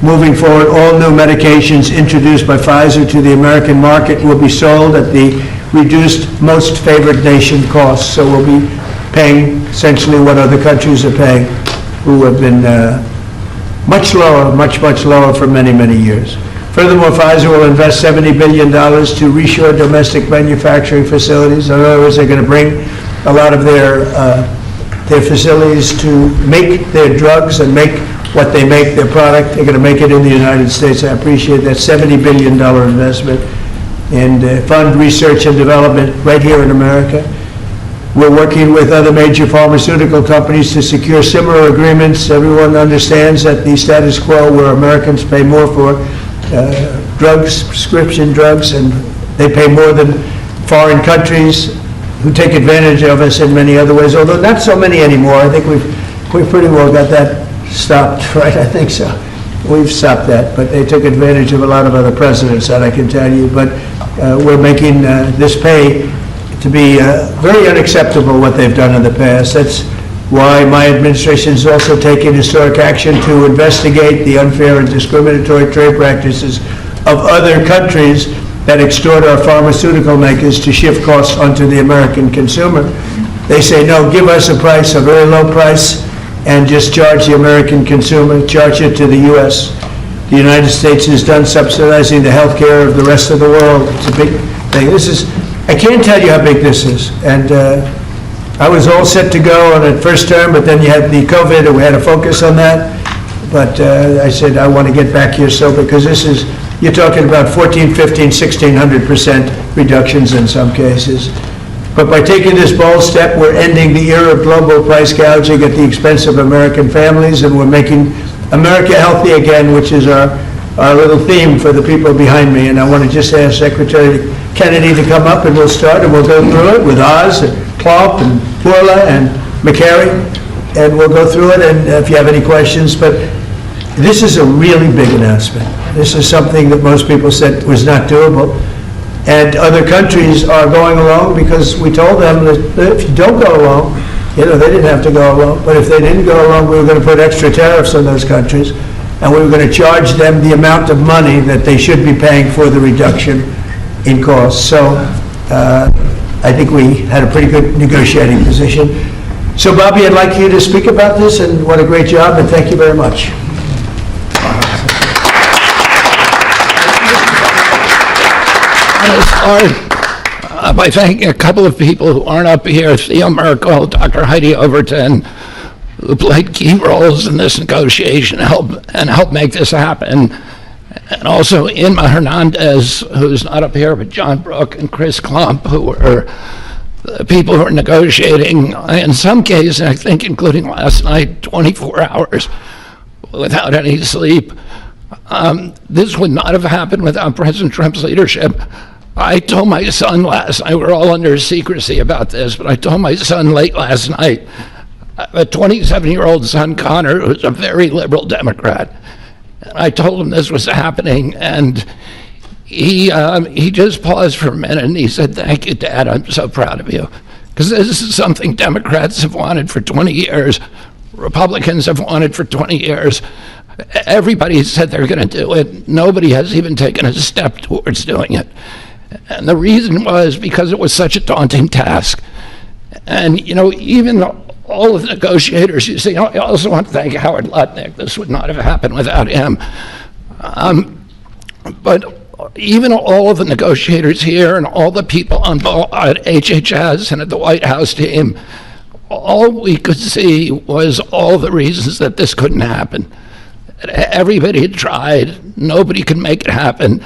Moving forward, all new medications introduced by Pfizer to the American market will be sold at the reduced most favored nation cost. So we'll be paying essentially what other countries are paying, who have been much lower, much lower for many, many years. Furthermore, Pfizer will invest $70 billion to reshore domestic manufacturing facilities. In other words, they're going to bring a lot of their facilities to make their drugs and make what they make, their product. They're going to make it in the United States. I appreciate that $70 billion investment and fund research and development right here in America. We're working with other major pharmaceutical companies to secure similar agreements. Everyone understands that the status quo where Americans pay more for drugs, prescription drugs, and they pay more than foreign countries who take advantage of us in many other ways, although not so many anymore. I think we've pretty well got that stopped, right? I think so. We've stopped that, but they took advantage of a lot of other precedents, that I can tell you. But we're making this pay to be very unacceptable, what they've done in the past. That's why my administration is also taking historic action to investigate the unfair and discriminatory trade practices of other countries that extort our pharmaceutical makers to shift costs onto the American consumer. They say, no, give us a price, a very low price, and just charge the American consumer, charge it to the U.S. The United States is done subsidizing the health care of the rest of the world. It's a big thing. I can't tell you how big this is. And I was all set to go on the first term, but then you had the COVID, and we had to focus on that. But I said, I want to get back here, because this is, you're talking about 14, 15, 1,600% reductions in some cases. But by taking this bold step, we're ending the era of global price gouging at the expense of American families, and we're making America healthy again, which is our little theme for the people behind me. And I want to just ask Secretary Kennedy to come up, and we'll start, and we'll go through it with Oz and Plump and Purla and McCary, and we'll go through it, and if you have any questions. But this is a really big announcement. This is something that most people said was not doable. And other countries are going along because we told them that if you don't go along, they didn't have to go along, but if they didn't go along, we were going to put extra tariffs on those countries, and we were going to charge them the amount of money that they should be paying for the reduction in costs. So I think we had a pretty good negotiating position. So Bobby, I'd like you to speak about this, and what a great job, and thank you very much. I want to start by thanking a couple of people who aren't up here, Theo Merkel, Dr. Heidi Overton, who played key roles in this negotiation and helped make this happen. And also Inma Hernandez, who's not up here, but John Brook and Chris Klump, who were the people who were negotiating, in some cases, I think including last night, 24 hours without any sleep. This would not have happened without President Trump's leadership. I told my son last night, we're all under secrecy about this, but I told my son late last night, a 27-year-old son, Connor, who's a very liberal Democrat, and I told him this was happening, and he just paused for a minute, and he said, "Thank you, Dad, I'm so proud of you." Because this is something Democrats have wanted for 20 years, Republicans have wanted for 20 years. Everybody said they're going to do it. Nobody has even taken a step towards doing it. And the reason was because it was such a daunting task. And, even all of the negotiators, you see, I also want to thank Howard Lutnick. This would not have happened without him. But even all of the negotiators here and all the people on at HHS and at the White House team, all we could see was all the reasons that this couldn't happen. Everybody had tried, nobody could make it happen,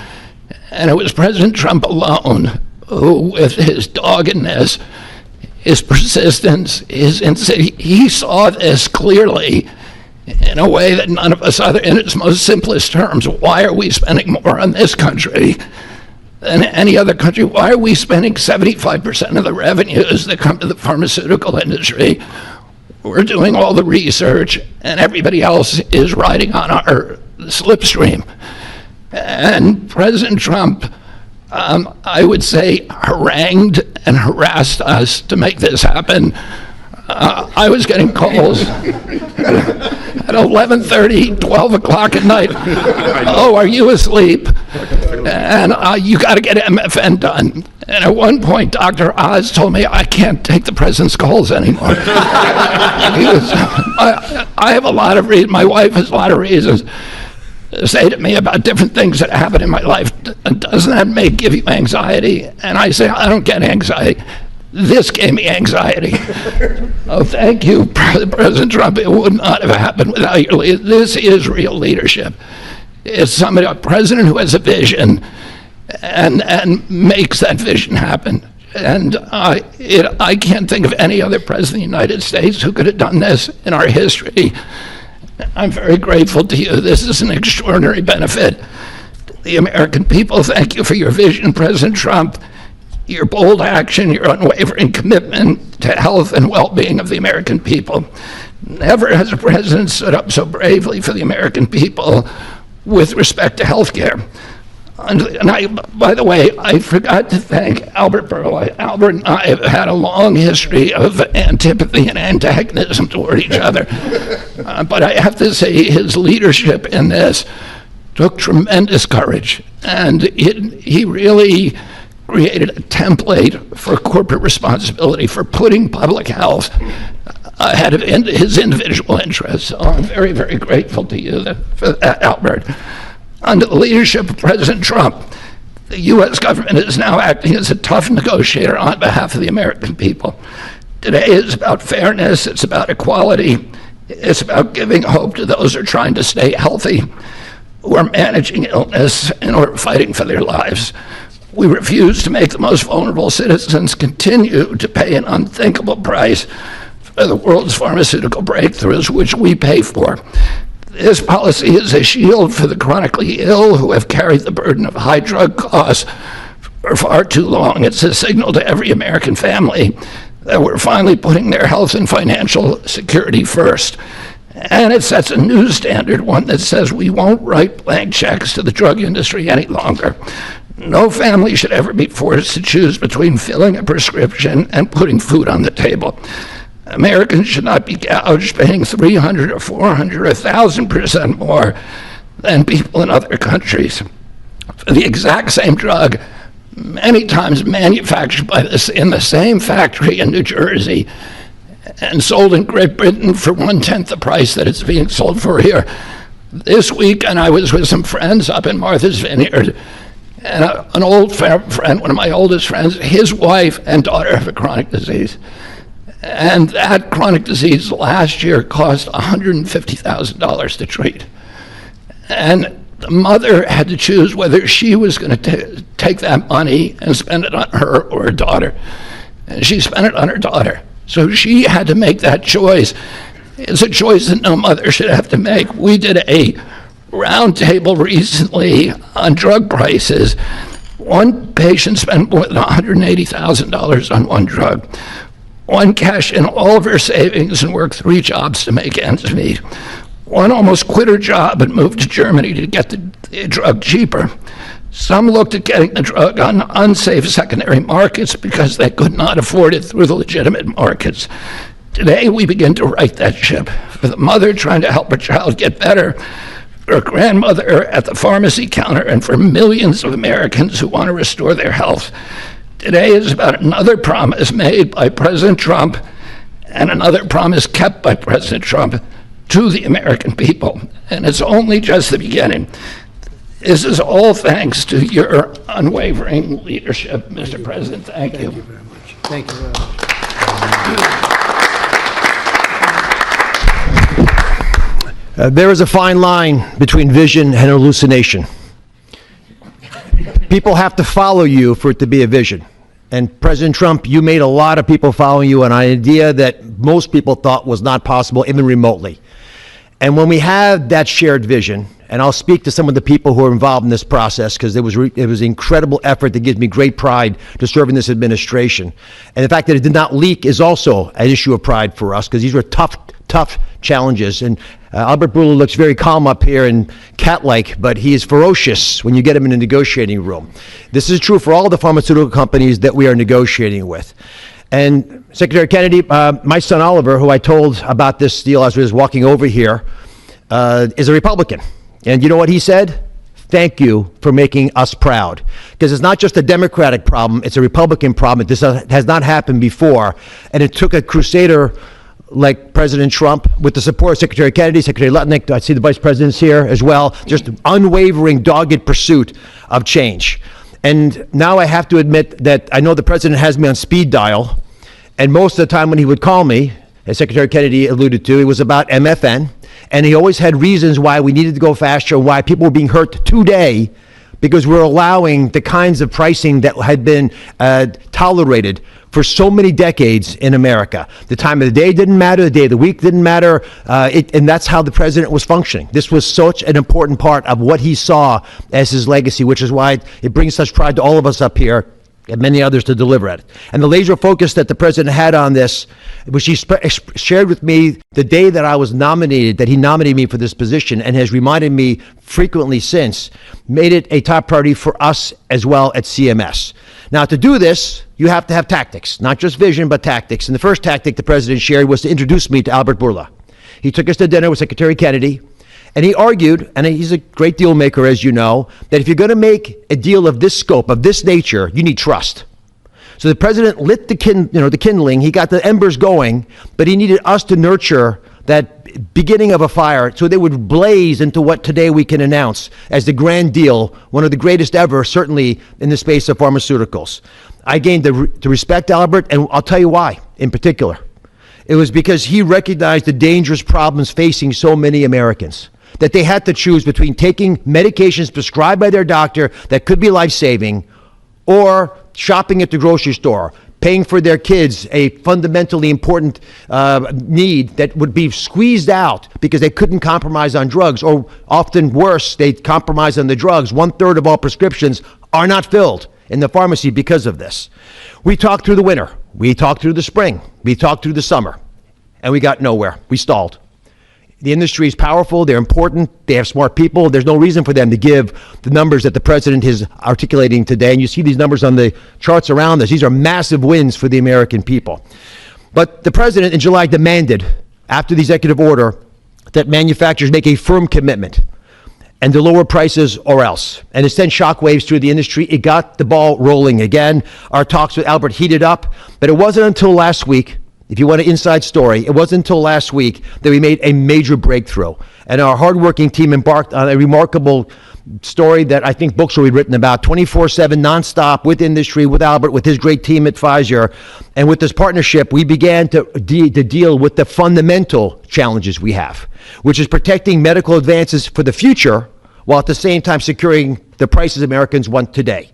and it was President Trump alone who, with his doggedness, his persistence, he saw this clearly in a way that none of us other, in its most simplest terms. Why are we spending more on this country than any other country? Why are we spending 75% of the revenues that come to the pharmaceutical industry? We're doing all the research, and everybody else is riding on our slipstream. And President Trump, I would say, harangued and harassed us to make this happen. I was getting calls at 11:30, 12 o'clock at night. Oh, are you asleep? And you got to get MFN done. And at one point, Dr. Oz told me I can't take the president's calls anymore. I have a lot of reasons, my wife has a lot of reasons to say to me about different things that happen in my life. Doesn't that give you anxiety? And I say, I don't get anxiety. This gave me anxiety. Oh, thank you, President Trump. It would not have happened without your leadership. This is real leadership. It's somebody, a president who has a vision and makes that vision happen. And I can't think of any other president of the United States who could have done this in our history. I'm very grateful to you. This is an extraordinary benefit to the American people. Thank you for your vision, President Trump, your bold action, your unwavering commitment to health and well-being of the American people. Never has a president stood up so bravely for the American people with respect to health care. And by the way, I forgot to thank Albert Burla. Albert and I have had a long history of antipathy and antagonism toward each other. But I have to say his leadership in this took tremendous courage. And he really created a template for corporate responsibility, for putting public health ahead of his individual interests. So I'm very, very grateful to you for that, Albert. Under the leadership of President Trump, the U.S. government is now acting as a tough negotiator on behalf of the American people. Today is about fairness, it's about equality, it's about giving hope to those who are trying to stay healthy, who are managing illness, and who are fighting for their lives. We refuse to make the most vulnerable citizens continue to pay an unthinkable price for the world's pharmaceutical breakthroughs, which we pay for. This policy is a shield for the chronically ill who have carried the burden of high drug costs for far too long. It's a signal to every American family that we're finally putting their health and financial security first. And it sets a new standard, one that says we won't write blank checks to the drug industry any longer. No family should ever be forced to choose between filling a prescription and putting food on the table. Americans should not be gouged paying 300 or 400 or 1,000% more than people in other countries for the exact same drug, many times manufactured in the same factory in New Jersey and sold in Great Britain for 1/10 the price that it's being sold for here. This week, and I was with some friends up in Martha's Vineyard, and an old friend, one of my oldest friends, his wife and daughter have a chronic disease. And that chronic disease last year cost $150,000 to treat. And the mother had to choose whether she was going to take that money and spend it on her or her daughter. And she spent it on her daughter. So she had to make that choice. It's a choice that no mother should have to make. We did a roundtable recently on drug prices. One patient spent more than $180,000 on one drug. One cashed in all of her savings and worked 3 jobs to make ends meet. One almost quit her job and moved to Germany to get the drug cheaper. Some looked at getting the drug on unsafe secondary markets because they could not afford it through the legitimate markets. Today, we begin to right that ship. For the mother trying to help her child get better, for a grandmother at the pharmacy counter, and for millions of Americans who want to restore their health. Today is about another promise made by President Trump and another promise kept by President Trump to the American people. And it's only just the beginning. This is all thanks to your unwavering leadership, Mr. President. Thank you. Thank you very much. Thank you very much. There is a fine line between vision and hallucination. People have to follow you for it to be a vision. And President Trump, you made a lot of people following you on an idea that most people thought was not possible, even remotely. And when we have that shared vision, and I'll speak to some of the people who are involved in this process, because it was incredible effort that gives me great pride to serve in this administration. And the fact that it did not leak is also an issue of pride for us, because these were tough challenges. And Albert Bourla looks very calm up here and cat-like, but he is ferocious when you get him in a negotiating room. This is true for all the pharmaceutical companies that we are negotiating with. And Secretary Kennedy, my son Oliver, who I told about this deal as we was walking over here, is a Republican. And you know what he said? Thank you for making us proud. Because it's not just a Democratic problem, it's a Republican problem. This has not happened before. And it took a crusader like President Trump, with the support of Secretary Kennedy, Secretary Lutnick, I see the vice presidents here as well, just unwavering, dogged pursuit of change. And now I have to admit that I know the president has me on speed dial, and most of the time when he would call me, as Secretary Kennedy alluded to, it was about MFN, and he always had reasons why we needed to go faster, why people were being hurt today, because we're allowing the kinds of pricing that had been tolerated for so many decades in America. The time of the day didn't matter, the day of the week didn't matter, and that's how the president was functioning. This was such an important part of what he saw as his legacy, which is why it brings such pride to all of us up here and many others to deliver it. And the laser focus that the president had on this, which he shared with me the day that I was nominated, that he nominated me for this position, and has reminded me frequently since, made it a top priority for us as well at CMS. Now, to do this, you have to have tactics, not just vision, but tactics. And the first tactic the president shared was to introduce me to Albert Bourla. He took us to dinner with Secretary Kennedy, and he argued, and he's a great deal maker, as you know, that if you're going to make a deal of this scope, of this nature, you need trust. So the president lit the kindling, he got the embers going, but he needed us to nurture that beginning of a fire so they would blaze into what today we can announce as the grand deal, one of the greatest ever, certainly in the space of pharmaceuticals. I gained to respect Albert, and I'll tell you why in particular. It was because he recognized the dangerous problems facing so many Americans, that they had to choose between taking medications prescribed by their doctor that could be life-saving, or shopping at the grocery store, paying for their kids a fundamentally important need that would be squeezed out because they couldn't compromise on drugs, or often worse, they compromise on the drugs. 1/3 of all prescriptions are not filled in the pharmacy because of this. We talked through the winter, we talked through the spring, we talked through the summer, and we got nowhere. We stalled. The industry is powerful, they're important, they have smart people. There's no reason for them to give the numbers that the president is articulating today. And you see these numbers on the charts around us. These are massive wins for the American people. But the president in July demanded, after the executive order, that manufacturers make a firm commitment and to lower prices or else. And it sent shockwaves through the industry. It got the ball rolling again. Our talks with Albert heated up, but it wasn't until last week, if you want an inside story, it wasn't until last week that we made a major breakthrough. And our hardworking team embarked on a remarkable story that I think books will be written about, 24/7, nonstop, with industry, with Albert, with his great team at Pfizer. And with this partnership, we began to deal with the fundamental challenges we have, which is protecting medical advances for the future, while at the same time securing the prices Americans want today.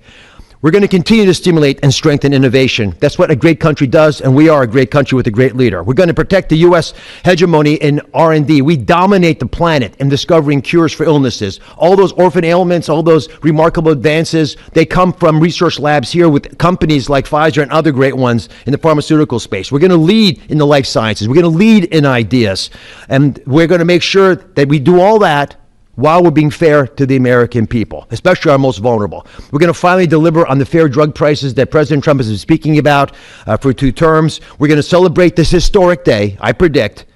We're going to continue to stimulate and strengthen innovation. That's what a great country does, and we are a great country with a great leader. We're going to protect the U.S. hegemony in R&D. We dominate the planet in discovering cures for illnesses. All those orphan ailments, all those remarkable advances, they come from research labs here with companies like Pfizer and other great ones in the pharmaceutical space. We're going to lead in the life sciences. We're going to lead in ideas. And we're going to make sure that we do all that while we're being fair to the American people, especially our most vulnerable. We're going to finally deliver on the fair drug prices that President Trump has been speaking about for 2 terms. We're going to celebrate this historic day, I predict,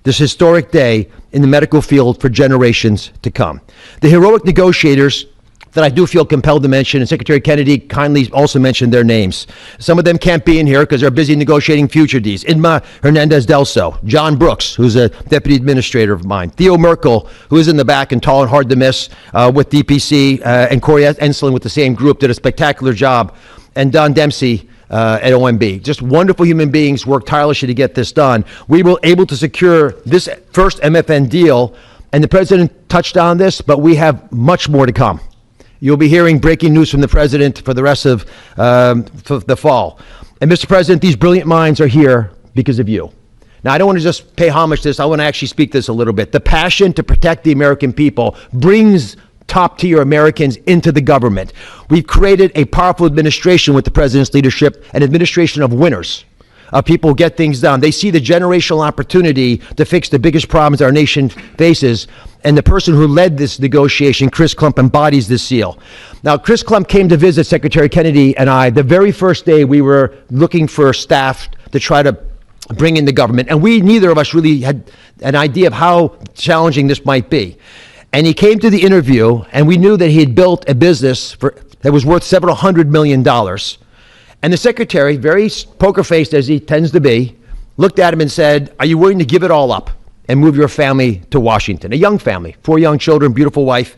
this historic day in the medical field for generations to come. The heroic negotiators that I do feel compelled to mention, and Secretary Kennedy kindly also mentioned their names. Some of them can't be in here because they're busy negotiating future Ds. Inma Hernandez-Delso, John Brooks, who's a deputy administrator of mine, Theo Merkel, who is in the back and tall and hard to miss with DPC, and Corey Ensslin with the same group, did a spectacular job, and Don Dempsey at OMB. Just wonderful human beings, worked tirelessly to get this done. We were able to secure this first MFN deal, and the president touched on this, but we have much more to come. You'll be hearing breaking news from the president for the rest of the fall. And Mr. President, these brilliant minds are here because of you. Now, I don't want to just pay homage to this. I want to actually speak this a little bit. The passion to protect the American people brings top-tier Americans into the government. We've created a powerful administration with the president's leadership, an administration of winners, of people who get things done. They see the generational opportunity to fix the biggest problems our nation faces, and the person who led this negotiation, Chris Klump, embodies this seal. Now, Chris Klump came to visit Secretary Kennedy and I the very first day we were looking for staff to try to bring in the government, and neither of us really had an idea of how challenging this might be. And he came to the interview, and we knew that he had built a business that was worth several $100 million. And the secretary, very poker-faced as he tends to be, looked at him and said, "Are you willing to give it all up and move your family to Washington?" A young family, 4 young children, beautiful wife.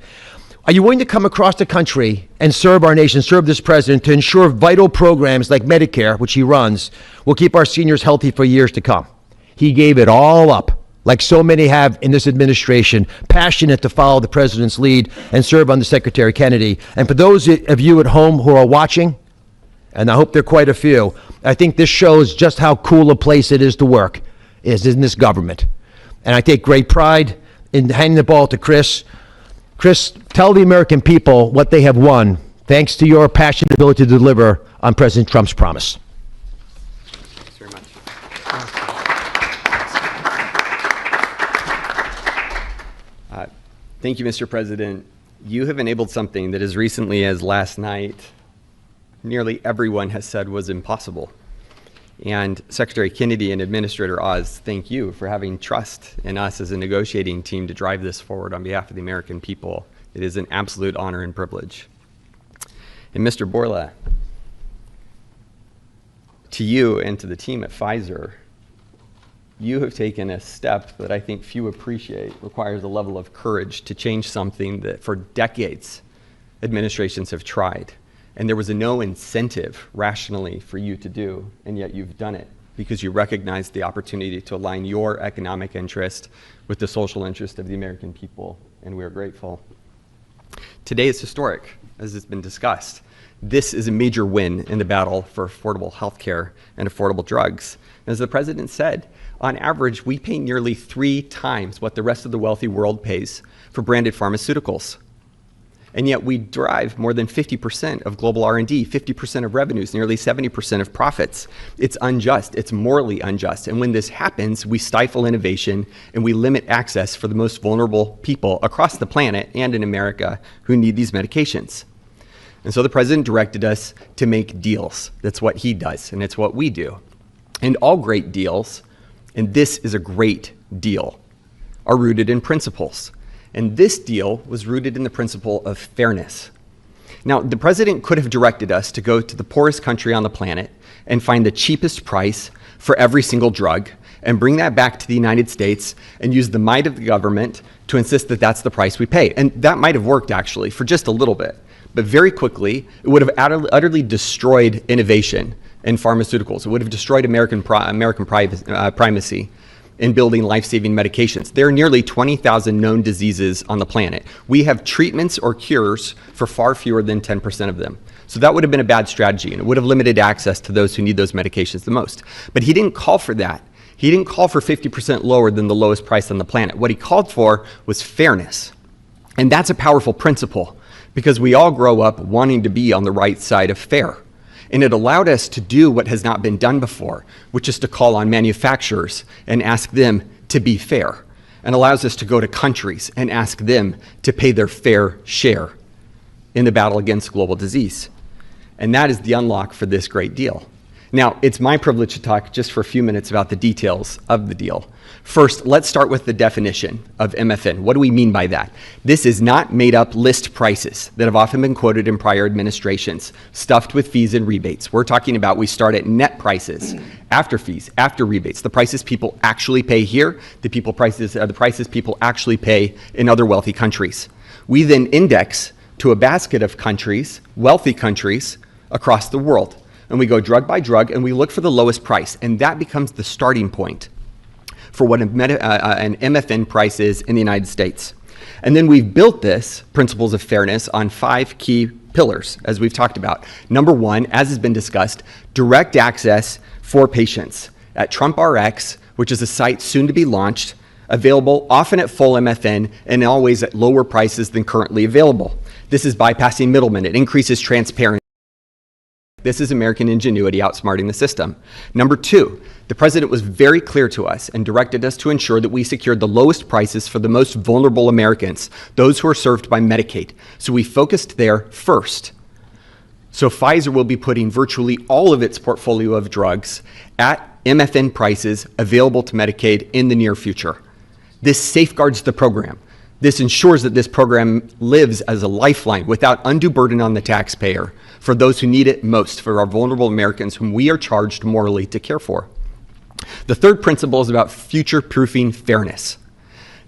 "Are you willing to come across the country and serve our nation, serve this president, to ensure vital programs like Medicare, which he runs, will keep our seniors healthy for years to come?" He gave it all up, like so many have in this administration, passionate to follow the president's lead and serve under Secretary Kennedy. And for those of you at home who are watching, and I hope there are quite a few, I think this shows just how cool a place it is to work, is in this government. And I take great pride in handing the ball to Chris. Chris, tell the American people what they have won thanks to your passionate ability to deliver on President Trump's promise. Thanks very much. Thank you, Mr. President. You have enabled something that as recently as last night, nearly everyone has said was impossible. And Secretary Kennedy and Administrator Oz, thank you for having trust in us as a negotiating team to drive this forward on behalf of the American people. It is an absolute honor and privilege. And Mr. Borla, to you and to the team at Pfizer, you have taken a step that I think few appreciate, requires a level of courage to change something that for decades administrations have tried. And there was no incentive rationally for you to do, and yet you've done it because you recognize the opportunity to align your economic interest with the social interest of the American people, and we are grateful. Today is historic, as has been discussed. This is a major win in the battle for affordable health care and affordable drugs. As the president said, on average, we pay nearly 3 times what the rest of the wealthy world pays for branded pharmaceuticals. And yet we drive more than 50% of global R&D, 50% of revenues, nearly 70% of profits. It's unjust, it's morally unjust. And when this happens, we stifle innovation and we limit access for the most vulnerable people across the planet and in America who need these medications. And so the president directed us to make deals. That's what he does, and it's what we do. And all great deals, and this is a great deal, are rooted in principles. And this deal was rooted in the principle of fairness. Now, the president could have directed us to go to the poorest country on the planet and find the cheapest price for every single drug and bring that back to the United States and use the might of the government to insist that that's the price we pay. And that might have worked, actually, for just a little bit. But very quickly, it would have utterly destroyed innovation in pharmaceuticals. It would have destroyed American primacy in building life-saving medications. There are nearly 20,000 known diseases on the planet. We have treatments or cures for far fewer than 10% of them. So that would have been a bad strategy, and it would have limited access to those who need those medications the most. But he didn't call for that. He didn't call for 50% lower than the lowest price on the planet. What he called for was fairness. And that's a powerful principle, because we all grow up wanting to be on the right side of fair. And it allowed us to do what has not been done before, which is to call on manufacturers and ask them to be fair, and allows us to go to countries and ask them to pay their fair share in the battle against global disease. And that is the unlock for this great deal. Now, it's my privilege to talk just for a few minutes about the details of the deal. First, let's start with the definition of MFN. What do we mean by that? This is not made-up list prices that have often been quoted in prior administrations, stuffed with fees and rebates. We're talking about we start at net prices, after fees, after rebates, the prices people actually pay here, the prices people actually pay in other wealthy countries. We then index to a basket of countries, wealthy countries, across the world. And we go drug by drug, and we look for the lowest price. And that becomes the starting point for what an MFN price is in the United States. And then we've built this principles of fairness on 5 key pillars, as we've talked about. Number 1, as has been discussed, direct access for patients at Trump RX, which is a site soon to be launched, available often at full MFN and always at lower prices than currently available. This is bypassing middlemen. It increases transparency. This is American ingenuity outsmarting the system. Number two, the president was very clear to us and directed us to ensure that we secured the lowest prices for the most vulnerable Americans, those who are served by Medicaid. So we focused there first. So Pfizer will be putting virtually all of its portfolio of drugs at MFN prices available to Medicaid in the near future. This safeguards the program. This ensures that this program lives as a lifeline without undue burden on the taxpayer for those who need it most, for our vulnerable Americans whom we are charged morally to care for. The third principle is about future-proofing fairness.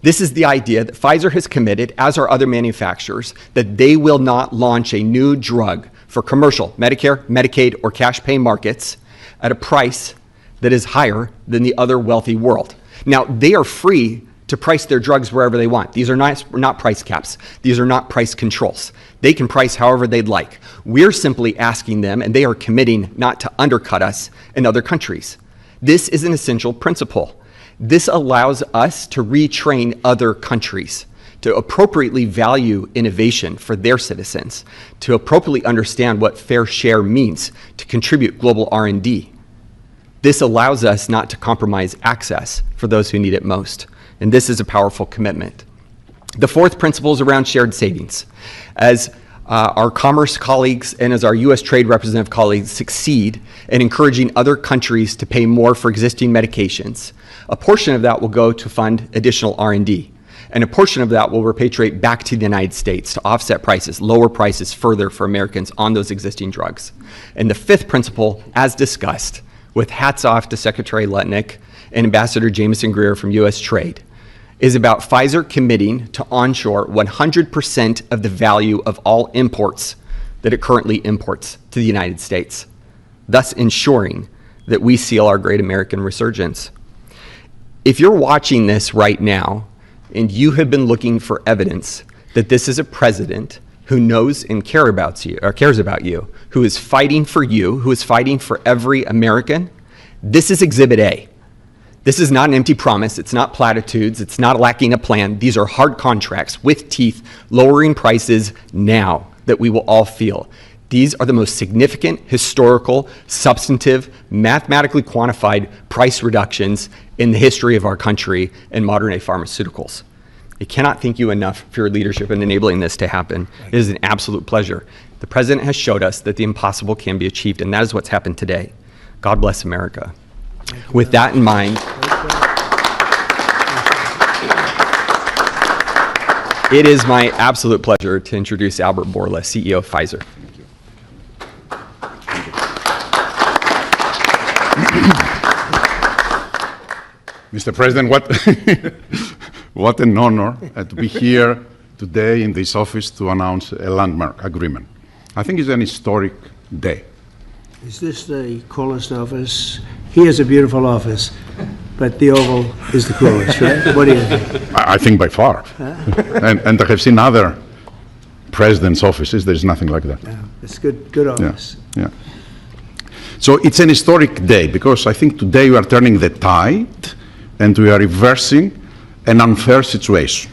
This is the idea that Pfizer has committed, as are other manufacturers, that they will not launch a new drug for commercial, Medicare, Medicaid, or cash pay markets at a price that is higher than the other wealthy world. Now, they are free to price their drugs wherever they want. These are not price caps. These are not price controls. They can price however they'd like. We're simply asking them, and they are committing not to undercut us in other countries. This is an essential principle. This allows us to retrain other countries to appropriately value innovation for their citizens, to appropriately understand what fair share means, to contribute global R&D. This allows us not to compromise access for those who need it most. And this is a powerful commitment. The fourth principle is around shared savings. As our commerce colleagues and as our U.S. trade representative colleagues succeed in encouraging other countries to pay more for existing medications, a portion of that will go to fund additional R&D. And a portion of that will repatriate back to the United States to offset prices, lower prices further for Americans on those existing drugs. And the fifth principle, as discussed, with hats off to Secretary Lutnick and Ambassador Jameson Greer from U.S. Trade, is about Pfizer committing to onshore 100% of the value of all imports that it currently imports to the United States, thus ensuring that we seal our great American resurgence. If you're watching this right now and you have been looking for evidence that this is a president who knows and cares about you, who is fighting for you, who is fighting for every American, this is Exhibit A. This is not an empty promise. It's not platitudes. It's not lacking a plan. These are hard contracts with teeth, lowering prices now that we will all feel. These are the most significant, historical, substantive, mathematically quantified price reductions in the history of our country in modern-day pharmaceuticals. I cannot thank you enough for your leadership in enabling this to happen. It is an absolute pleasure. The President has showed us that the impossible can be achieved, and that is what's happened today. God bless America. With that in mind, it is my absolute pleasure to introduce Albert Bourla, CEO of Pfizer. Mr. President, what an honor to be here today in this office to announce a landmark agreement. I think it's an historic day. Is this the coolest office? He has a beautiful office, but the Oval is the coolest, right? What do you think? I think by far. And I have seen other presidents' offices. There's nothing like that. Yeah, it's good office. Yeah. So it's an historic day because I think today we are turning the tide and we are reversing an unfair situation.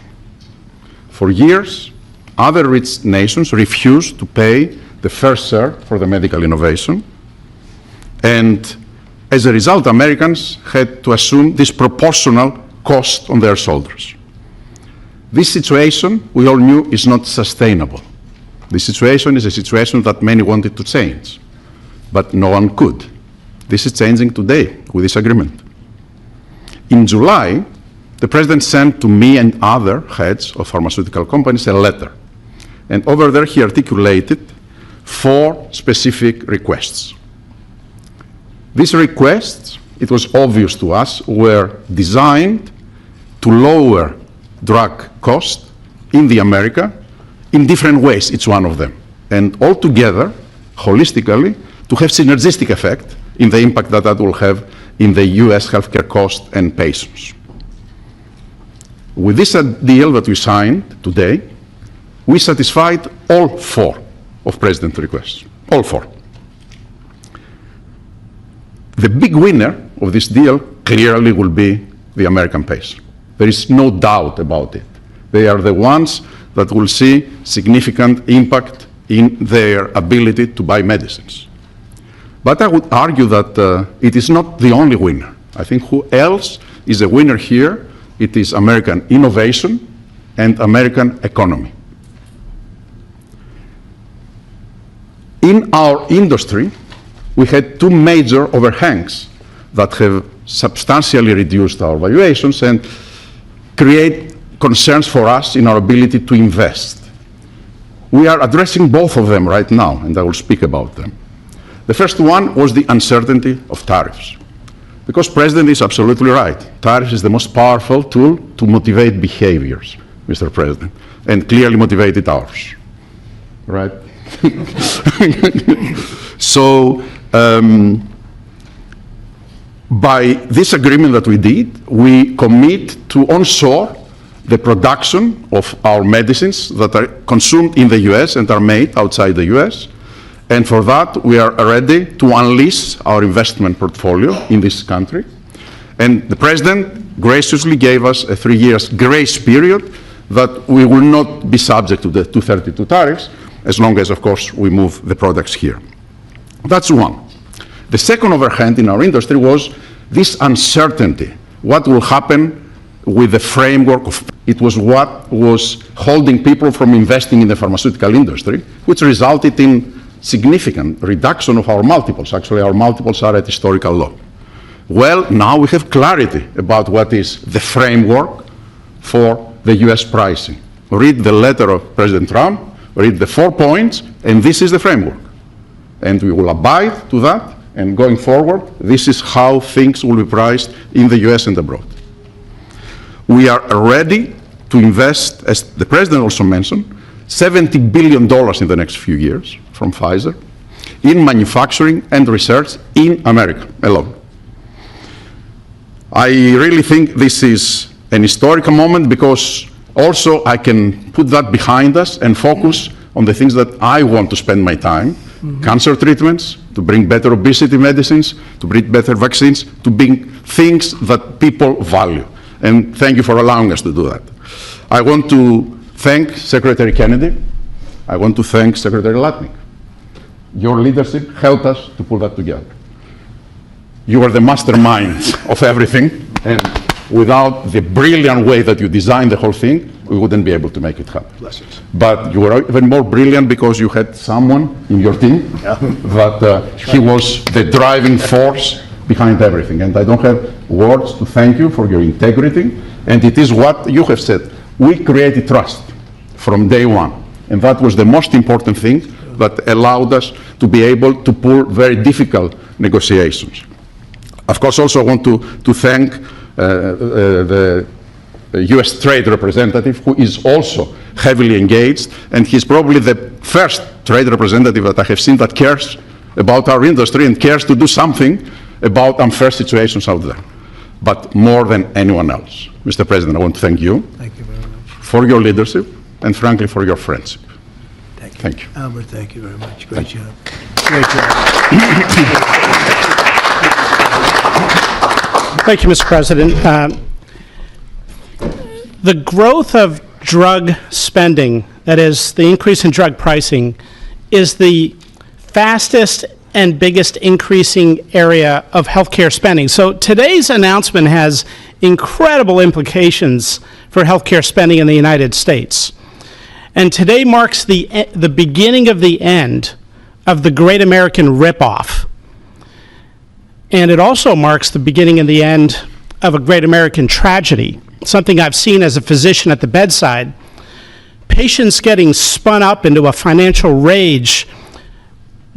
For years, other rich nations refused to pay the fair share for the medical innovation. And as a result, Americans had to assume disproportional cost on their shoulders. This situation, we all knew, is not sustainable. This situation is a situation that many wanted to change, but no one could. This is changing today with this agreement. In July, the President sent to me and other heads of pharmaceutical companies a letter. And over there, he articulated 4 specific requests. These requests, it was obvious to us, were designed to lower drug cost in the America in different ways, each one of them. And altogether, holistically, to have synergistic effect in the impact that that will have in the US healthcare cost and patients. With this deal that we signed today, we satisfied all 4 of President's requests, all 4. The big winner of this deal clearly will be the American patient. There is no doubt about it. They are the ones that will see significant impact in their ability to buy medicines. But I would argue that it is not the only winner. I think who else is a winner here? It is American innovation and American economy. In our industry, we had two major overhangs that have substantially reduced our valuations and create concerns for us in our ability to invest. We are addressing both of them right now, and I will speak about them. The first one was the uncertainty of tariffs. Because President is absolutely right. Tariffs is the most powerful tool to motivate behaviors, Mr. President, and clearly motivated ours, right? So, by this agreement that we did, we commit to onshore the production of our medicines that are consumed in the US and are made outside the US. And for that, we are ready to unleash our investment portfolio in this country. And the President graciously gave us a 3-year grace period that we will not be subject to the 232 tariffs, as long as, of course, we move the products here. That's one. The second overhang in our industry was this uncertainty. What will happen with the framework of it was what was holding people from investing in the pharmaceutical industry, which resulted in significant reduction of our multiples. Actually, our multiples are at historical low. Well, now we have clarity about what is the framework for the US pricing. Read the letter of President Trump, read the 4 points, and this is the framework. And we will abide to that, and going forward, this is how things will be priced in the US and abroad. We are ready to invest, as the President also mentioned, $70 billion in the next few years from Pfizer in manufacturing and research in America alone. I really think this is an historical moment because also I can put that behind us and focus on the things that I want to spend my time, cancer treatments, to bring better obesity medicines, to bring better vaccines, to bring things that people value. And thank you for allowing us to do that. I want to thank Secretary Kennedy. I want to thank Secretary Lutnick. Your leadership helped us to pull that together. You are the masterminds of everything, and without the brilliant way that you designed the whole thing, we wouldn't be able to make it happen. Blessings. But you were even more brilliant because you had someone in your team that he was the driving force behind everything. And I don't have words to thank you for your integrity. And it is what you have said. We created trust from day one. And that was the most important thing that allowed us to be able to pull very difficult negotiations. Of course, also I want to thank the US trade representative, who is also heavily engaged, and he's probably the first trade representative that I have seen that cares about our industry and cares to do something about unfair situations out there, but more than anyone else. Mr. President, I want to thank you. Thank you very much. For your leadership, and frankly, for your friendship. Thank you. Thank you. Albert, thank you very much. Great job. Great job. Thank you, Mr. President. The growth of drug spending, that is, the increase in drug pricing, is the fastest and biggest increasing area of healthcare spending. So today's announcement has incredible implications for healthcare spending in the United States. And today marks the beginning of the end of the Great American Ripoff. And it also marks the beginning and the end of a great American tragedy, something I've seen as a physician at the bedside. Patients getting spun up into a financial rage,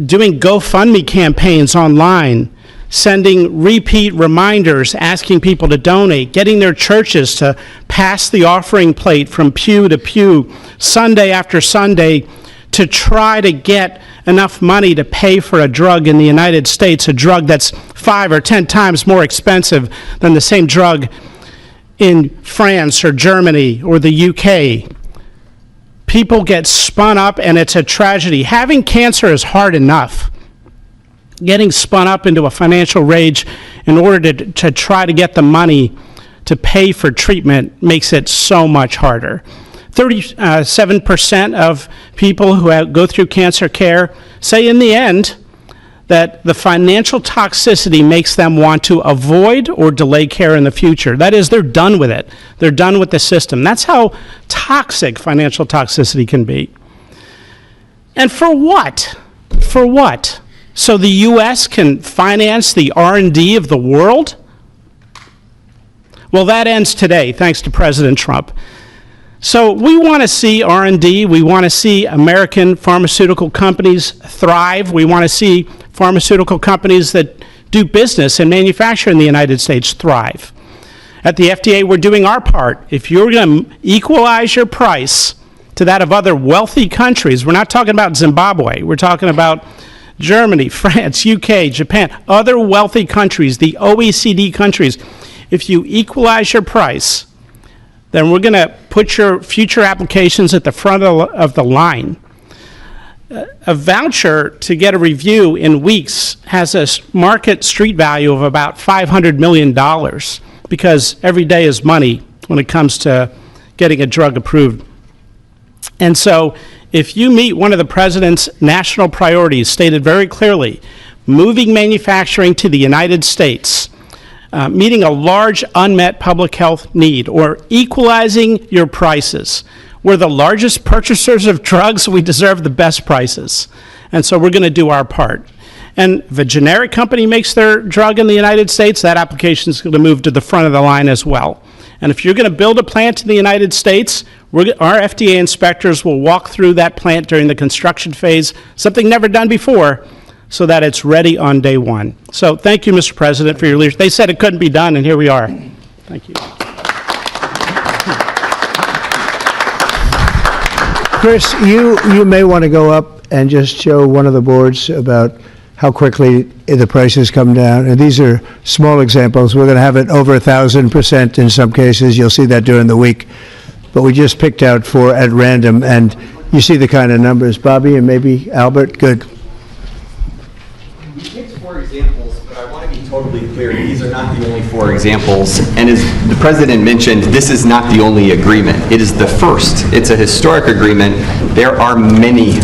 doing GoFundMe campaigns online, sending repeat reminders, asking people to donate, getting their churches to pass the offering plate from pew to pew, Sunday after Sunday, to try to get enough money to pay for a drug in the United States, a drug that's 5 or 10 times more expensive than the same drug in France or Germany or the UK. People get spun up, and it's a tragedy. Having cancer is hard enough. Getting spun up into a financial rage in order to try to get the money to pay for treatment makes it so much harder. 37% of people who go through cancer care say in the end that the financial toxicity makes them want to avoid or delay care in the future. That is, they're done with it. They're done with the system. That's how toxic financial toxicity can be. And for what? For what? So the U.S. can finance the R&D of the world? Well, that ends today, thanks to President Trump. So we want to see R&D. We want to see American pharmaceutical companies thrive. We want to see pharmaceutical companies that do business and manufacture in the United States thrive. At the FDA, we're doing our part. If you're going to equalize your price to that of other wealthy countries, we're not talking about Zimbabwe. We're talking about Germany, France, UK, Japan, other wealthy countries, the OECD countries. If you equalize your price, then we're going to put your future applications at the front of the line. A voucher to get a review in weeks has a market street value of about $500 million because every day is money when it comes to getting a drug approved. And so if you meet one of the president's national priorities stated very clearly, moving manufacturing to the United States, meeting a large unmet public health need, or equalizing your prices. We're the largest purchasers of drugs, so we deserve the best prices. And so we're going to do our part. And if a generic company makes their drug in the United States, that application is going to move to the front of the line as well. And if you're going to build a plant in the United States, our FDA inspectors will walk through that plant during the construction phase, something never done before, so that it's ready on day one. So thank you, Mr. President, for your leadership. They said it couldn't be done, and here we are. Thank you. Chris, you may want to go up and just show one of the boards about how quickly the prices come down. And these are small examples. We're going to have it over 1,000% in some cases. You'll see that during the week. But we just picked out 4 at random, and you see the kind of numbers. Bobby and maybe Albert, good. We picked 4 examples, but I want to be totally clear, these are not the only 4 examples. And as the President mentioned, this is not the only agreement. It is the first. It's a historic agreement. There are many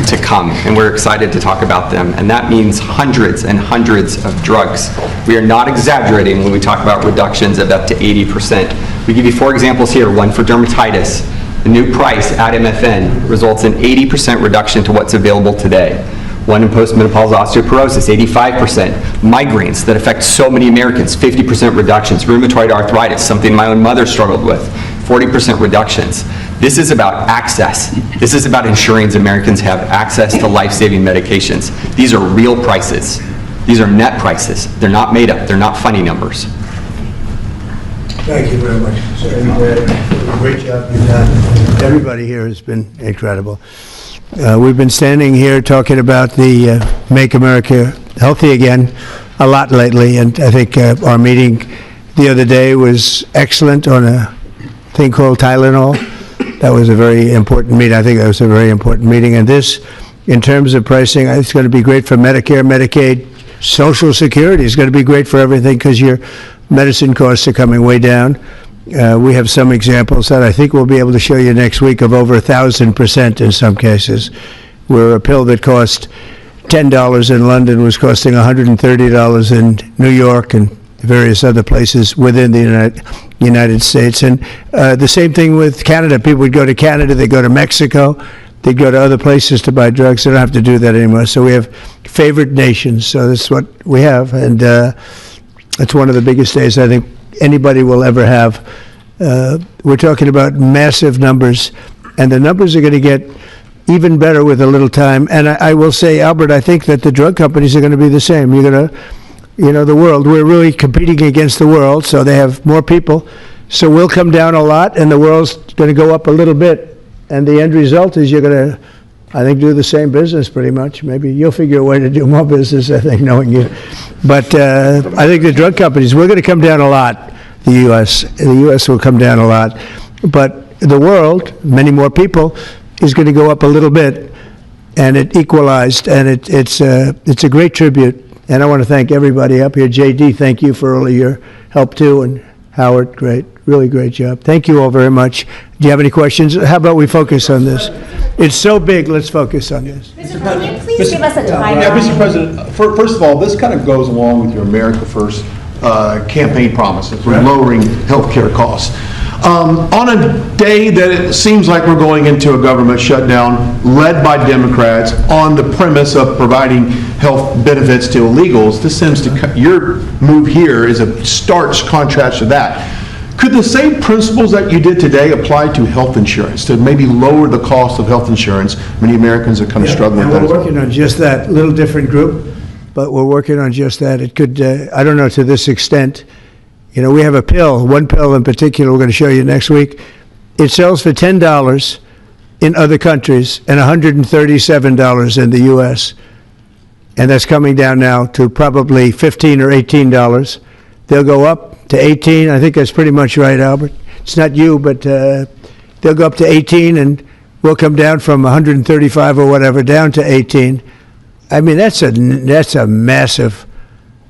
to come, and we're excited to talk about them. And that means hundreds and hundreds of drugs. We are not exaggerating when we talk about reductions of up to 80%. We give you 4 examples here, one for dermatitis. The new price at MFN results in 80% reduction to what's available today. One in postmenopausal osteoporosis, 85%. Migraines that affect so many Americans, 50% reductions. Rheumatoid arthritis, something my own mother struggled with, 40% reductions. This is about access. This is about ensuring Americans have access to life-saving medications. These are real prices. These are net prices. They're not made up. They're not funny numbers. Thank you very much, sir. Great job you've done. Everybody here has been incredible. We've been standing here talking about the Make America Healthy Again a lot lately, and I think our meeting the other day was excellent on a thing called Tylenol. That was a very important meeting. I think that was a very important meeting. And this, in terms of pricing, it's going to be great for Medicare, Medicaid, Social Security. It's going to be great for everything because your medicine costs are coming way down. We have some examples that I think we'll be able to show you next week of over 1,000% in some cases, where a pill that cost $10 in London was costing $130 in New York and various other places within the United States. And the same thing with Canada. People would go to Canada, they go to Mexico, they go to other places to buy drugs. They don't have to do that anymore. So we have favored nations. So that's what we have. And it's one of the biggest days I think anybody will ever have. We're talking about massive numbers, and the numbers are going to get even better with a little time. And I will say, Albert, I think that the drug companies are going to be the same. You're going to, the world, we're really competing against the world, so they have more people. So we'll come down a lot, and the world's going to go up a little bit. And the end result is you're going to, I think, do the same business pretty much. Maybe you'll figure a way to do more business, I think, knowing you. But I think the drug companies, we're going to come down a lot, the U.S. will come down a lot. But the world, many more people, is going to go up a little bit, and it equalized, and it's a great tribute. And I want to thank everybody up here. J.D., thank you for all of your help, too, and Howard, great, really great job. Thank you all very much. Do you have any questions? How about we focus on this? It's so big, let's focus on this. Can you please give us a timeline? Yeah, Mr. President, first of all, this kind of goes along with your America First campaign promises, for lowering healthcare costs. On a day that it seems like we're going into a government shutdown led by Democrats on the premise of providing health benefits to illegals, this seems to, your move here is a stark contrast to that. Could the same principles that you did today apply to health insurance, to maybe lower the cost of health insurance? Many Americans are kind of struggling And with that. we're as well. working on just that, little different group, but we're working on just that. It could, I don't know to this extent. You know, we have a pill, one pill in particular we're going to show you next week. It sells for $10 in other countries and $137 in the U.S. And that's coming down now to probably $15 or $18. They'll go up to 18. I think that's pretty much right, Albert. It's not you, but they'll go up to 18 and we'll come down from 135 or whatever down to 18. I mean, that's a massive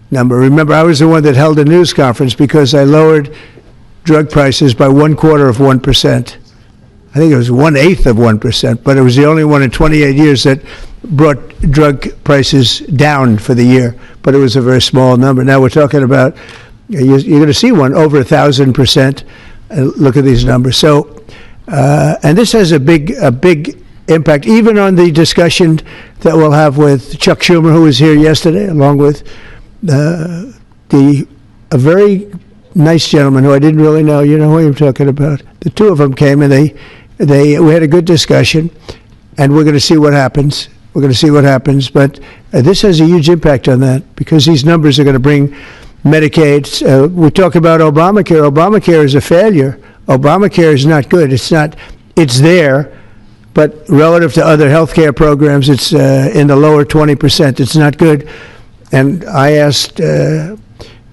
number. Remember, I was the one that held a news conference because I lowered drug prices by 1/4%. I think it was 1/8 of 1%, but it was the only one in 28 years that brought drug prices down for the year. But it was a very small number. Now we're talking about, you're going to see one over 1,000%. Look at these numbers. So, and this has a big impact, even on the discussion that we'll have with Chuck Schumer, who was here yesterday, along with a very nice gentleman who I didn't really know. You know who I'm talking about. The two of them came and we had a good discussion, and we're going to see what happens. We're going to see what happens, but this has a huge impact on that because these numbers are going to bring Medicaid. We talk about Obamacare. Obamacare is a failure. Obamacare is not good. It's there, but relative to other health care programs, it's in the lower 20%. It's not good. And I asked the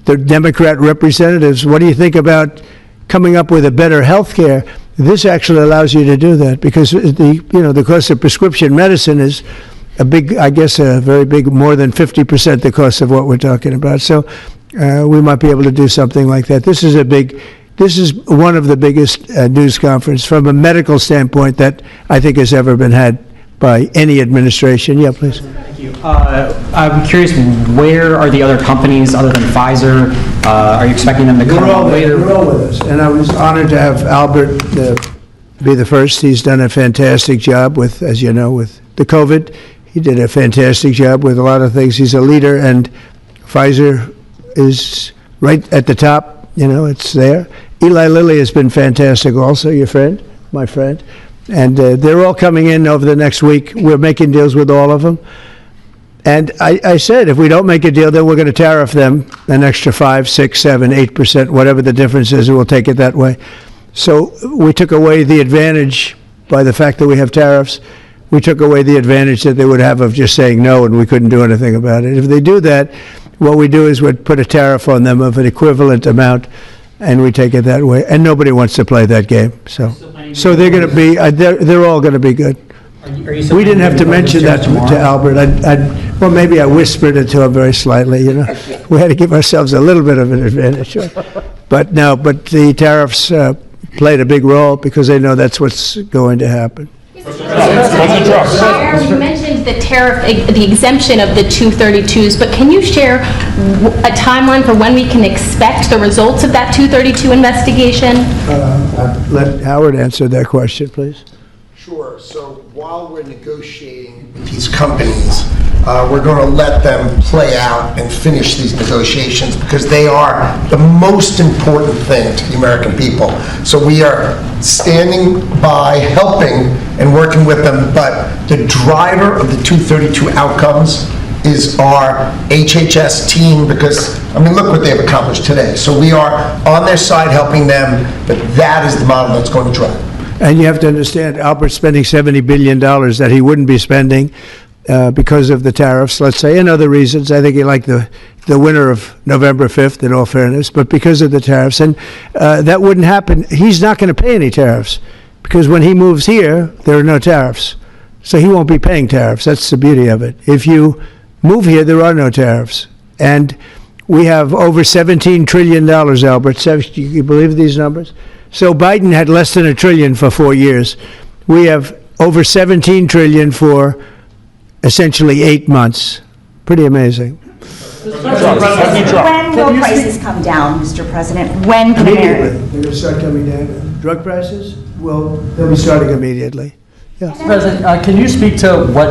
Democrat representatives, what do you think about coming up with a better health care? This actually allows you to do that because the cost of prescription medicine is a very big, more than 50% the cost of what we're talking about. So we might be able to do something like that. This is one of the biggest news conference from a medical standpoint that I think has ever been had by any administration. Yeah, please. Thank you. I'm curious, where are the other companies other than Pfizer? Are you expecting them to come later? They're all with us. And I was honored to have Albert be the first. He's done a fantastic job with, as you know, with the COVID. He did a fantastic job with a lot of things. He's a leader, and Pfizer is right at the top. You know, it's there. Eli Lilly has been fantastic also, my friend. And they're all coming in over the next week. We're making deals with all of them. And I said, if we don't make a deal, then we're going to tariff them an extra 5, 6, 7, 8%, whatever the difference is, and we'll take it that way. So we took away the advantage by the fact that we have tariffs. We took away the advantage that they would have of just saying no, and we couldn't do anything about it. If they do that, what we do is we'd put a tariff on them of an equivalent amount, and we take it that way. And nobody wants to play that game. So they're going to be, they're all going to be good. We didn't have to mention that to Albert. Well, maybe I whispered it to him very slightly, you know. We had to give ourselves a little bit of an advantage. But the tariffs played a big role because they know that's what's going to happen. You mentioned the tariff, the exemption of the 232s, but can you share a timeline for when we can expect the results of that 232 investigation? Let Howard answer that question, please. Sure. So while we're negotiating with these companies, we're going to let them play out and finish these negotiations because they are the most important thing to the American people. So we are standing by, helping and working with them, but the driver of the 232 outcomes is our HHS team because, I mean, look what they've accomplished today. So we are on their side helping them, but that is the model that's going to drive. And you have to understand, Albert's spending $70 billion that he wouldn't be spending because of the tariffs, let's say, and other reasons. I think he liked the winner of November 5th, in all fairness, but because of the tariffs. And that wouldn't happen. He's not going to pay any tariffs because when he moves here, there are no tariffs. So he won't be paying tariffs. That's the beauty of it. If you move here, there are no tariffs. And we have over $17 trillion, Albert. Do you believe these numbers? So Biden had less than $1 trillion for 4 years. We have over 17 trillion for essentially 8 months. Pretty amazing. When will prices come down, Mr. President? When can Immediately. They're going to start coming down. Drug prices? Well, they'll be starting immediately. President, can you speak to what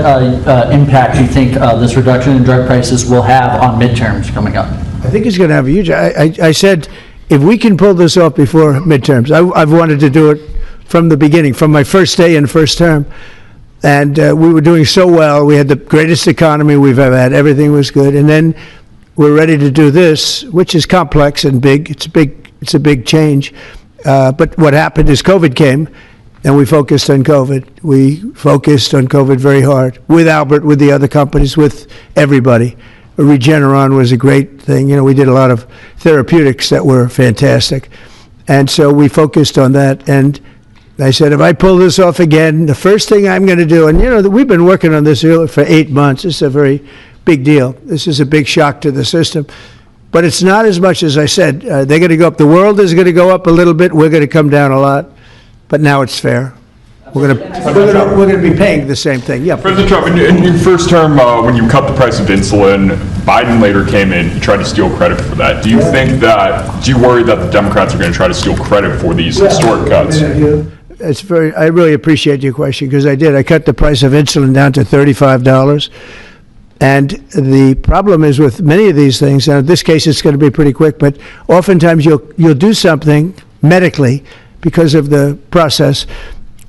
impact you think this reduction in drug prices will have on midterms coming up? I think it's going to have a huge, I said, if we can pull this off before midterms, I've wanted to do it from the beginning, from my first day in first term. And we were doing so well. We had the greatest economy we've ever had. Everything was good. And then we're ready to do this, which is complex and big. It's a big change. But what happened is COVID came, and we focused on COVID. We focused on COVID very hard, with Albert, with the other companies, with everybody. Regeneron was a great thing. You know, we did a lot of therapeutics that were fantastic. And so we focused on that. And I said, if I pull this off again, the first thing I'm going to do, and you know, we've been working on this for 8 months. This is a very big deal. This is a big shock to the system. But it's not as much as I said. They're going to go up. The world is going to go up a little bit. We're going to come down a lot. But now it's fair. We're going to be paying the same thing. Yeah. President Trump, in your first term, when you cut the price of insulin, Biden later came in and tried to steal credit for that. Do you worry that the Democrats are going to try to steal credit for these historic cuts? I really appreciate your question, because I did. I cut the price of insulin down to $35. And the problem is with many of these things, and in this case it's going to be pretty quick, but oftentimes you'll do something medically because of the process,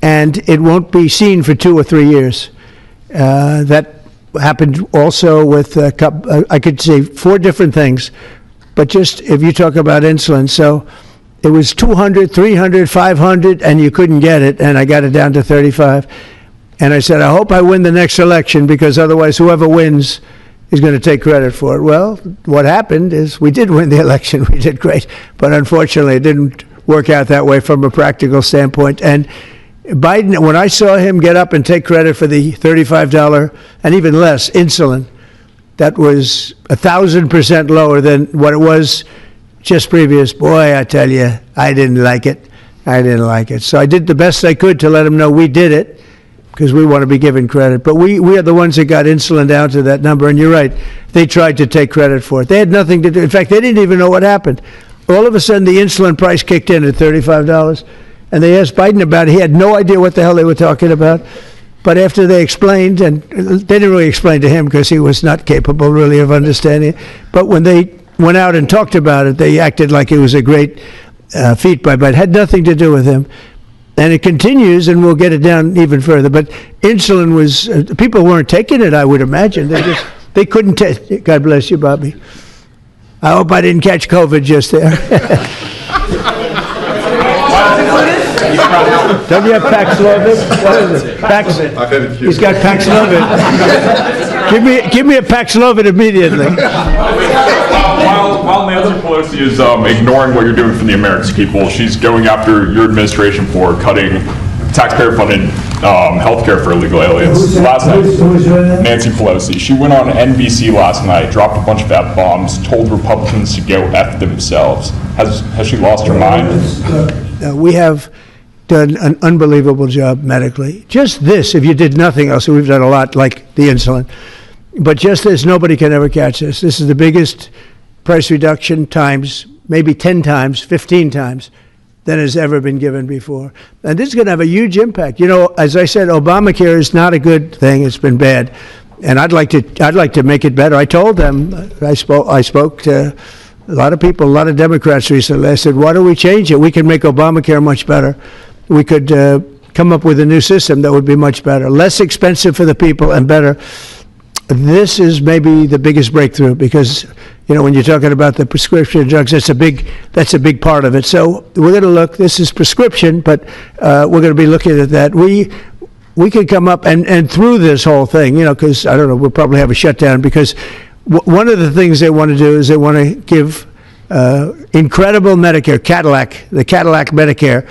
and it won't be seen for 2 or 3 years. That happened also with, I could say 4 different things, but just if you talk about insulin, so it was 200, 300, 500, and you couldn't get it, and I got it down to 35. And I said, I hope I win the next election, because otherwise whoever wins is going to take credit for it. Well, what happened is we did win the election. We did great. But unfortunately, it didn't work out that way from a practical standpoint. And Biden, when I saw him get up and take credit for the $35 and even less insulin, that was 1,000% lower than what it was just previous. Boy, I tell you, I didn't like it. I didn't like it. So I did the best I could to let him know we did it, because we want to be given credit. But we are the ones that got insulin down to that number. And you're right, they tried to take credit for it. They had nothing to do. In fact, they didn't even know what happened. All of a sudden, the insulin price kicked in at $35. And they asked Biden about it. He had no idea what the hell they were talking about. But after they explained, and they didn't really explain to him because he was not capable really of understanding it. But when they went out and talked about it, they acted like it was a great feat by Biden. It had nothing to do with him. And it continues, and we'll get it down even further. But insulin was, people weren't taking it, I would imagine. They couldn't take it. God bless you, Bobby. I hope I didn't catch COVID just there. Don't you have Paxlovid? What is it? He's got Paxlovid. Give me a Paxlovid immediately. While Nancy Pelosi is ignoring what you're doing for the American people, she's going after your administration for cutting taxpayer-funded health care for illegal aliens. Last night, Nancy Pelosi, she went on NBC last night, dropped a bunch of F-bombs, told Republicans to go F themselves. Has she lost her mind? We have done an unbelievable job medically. Just this, if you did nothing else, we've done a lot like the insulin. But just this, nobody can ever catch this. This is the biggest price reduction times, maybe 10 times, 15 times than has ever been given before. And this is going to have a huge impact. You know, as I said, Obamacare is not a good thing. It's been bad. And I'd like to make it better. I told them, I spoke to a lot of people, a lot of Democrats recently. I said, why don't we change it? We can make Obamacare much better. We could come up with a new system that would be much better, less expensive for the people and better. This is maybe the biggest breakthrough, because, you know, when you're talking about the prescription drugs, that's a big part of it. So we're going to look. This is prescription, but we're going to be looking at that. We could come up and through this whole thing, you know, because I don't know, we'll probably have a shutdown, because one of the things they want to do is they want to give incredible Medicare, the Cadillac Medicare,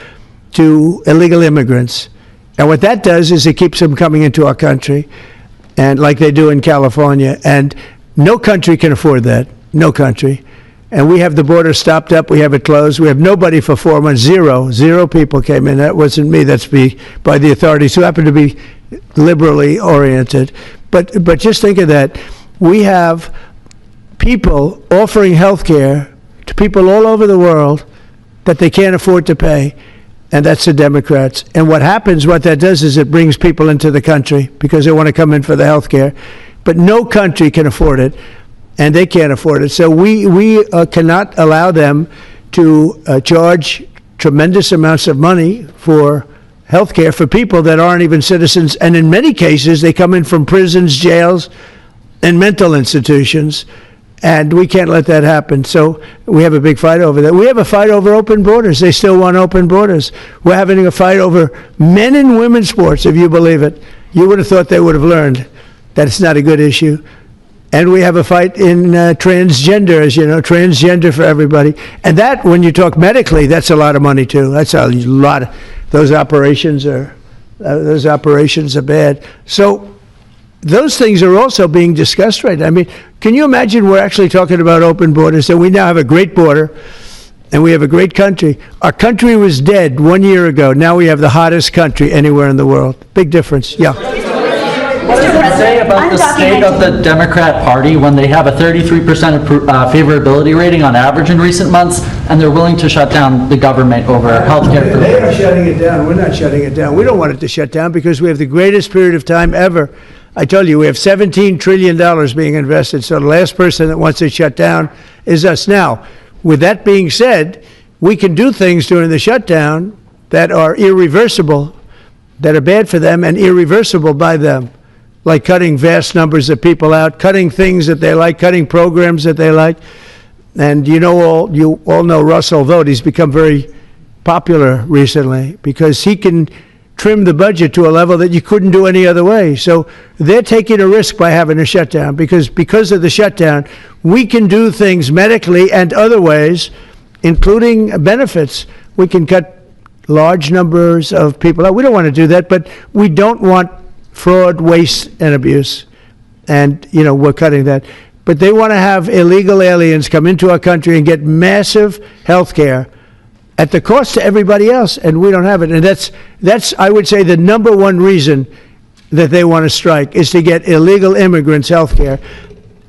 to illegal immigrants. And what that does is it keeps them coming into our country, and like they do in California. And no country can afford that. No country. and we have the border stopped up, we have it closed, we have nobody for 4 months, zero people came in. That wasn't me, that's by the authorities who happen to be liberally oriented. But just think of that. We have people offering health care to people all over the world that they can't afford to pay, and that's the Democrats. And what that does is it brings people into the country because they want to come in for the health care. But no country can afford it, and they can't afford it. So we cannot allow them to charge tremendous amounts of money for health care for people that aren't even citizens. And in many cases, they come in from prisons, jails, and mental institutions. And we can't let that happen. So we have a big fight over that. We have a fight over open borders. They still want open borders. We're having a fight over men and women's sports, if you believe it. You would have thought they would have learned that it's not a good issue. And we have a fight in transgender, as you know, transgender for everybody. And that, when you talk medically, that's a lot of money too. That's a lot. Those operations are bad. So those things are also being discussed right now. I mean, can you imagine we're actually talking about open borders, and we now have a great border, and we have a great country. Our country was dead 1 year ago. Now we have the hottest country anywhere in the world. Big difference. Yeah. What does it say about the state of the Democrat Party when they have a 33% favorability rating on average in recent months, and they're willing to shut down the government over health care? They are shutting it down. We're not shutting it down. We don't want it to shut down because we have the greatest period of time ever. I told you, we have $17 trillion being invested, so the last person that wants it shut down is us. Now, with that being said, we can do things during the shutdown that are irreversible, that are bad for them and irreversible by them, like cutting vast numbers of people out, cutting things that they like, cutting programs that they like. And you all know Russell Vought. He's become very popular recently because he can trim the budget to a level that you couldn't do any other way. So they're taking a risk by having a shutdown because of the shutdown, we can do things medically and other ways, including benefits. We can cut large numbers of people out. We don't want to do that, but we don't want fraud, waste, and abuse. And, we're cutting that. But they want to have illegal aliens come into our country and get massive health care at the cost to everybody else, and we don't have it. And that's I would say, the number one reason that they want to strike is to get illegal immigrants health care.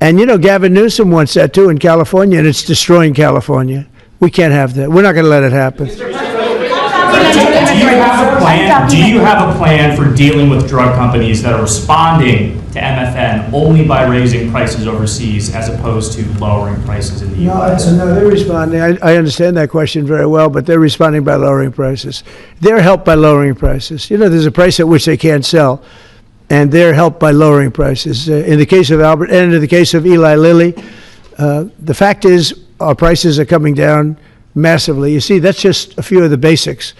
And, Gavin Newsom wants that, too, in California, and it's destroying California. We can't have that. We're not going to let it happen. Do you have a plan for dealing with drug companies that are responding to MFN only by raising prices overseas as opposed to lowering prices in the U.S.? No, they're responding. I understand that question very well, but they're responding by lowering prices. They're helped by lowering prices. There's a price at which they can't sell, and they're helped by lowering prices. In the case of Albert and in the case of Eli Lilly, the fact is our prices are coming down massively. You see, that's just a few of the basics,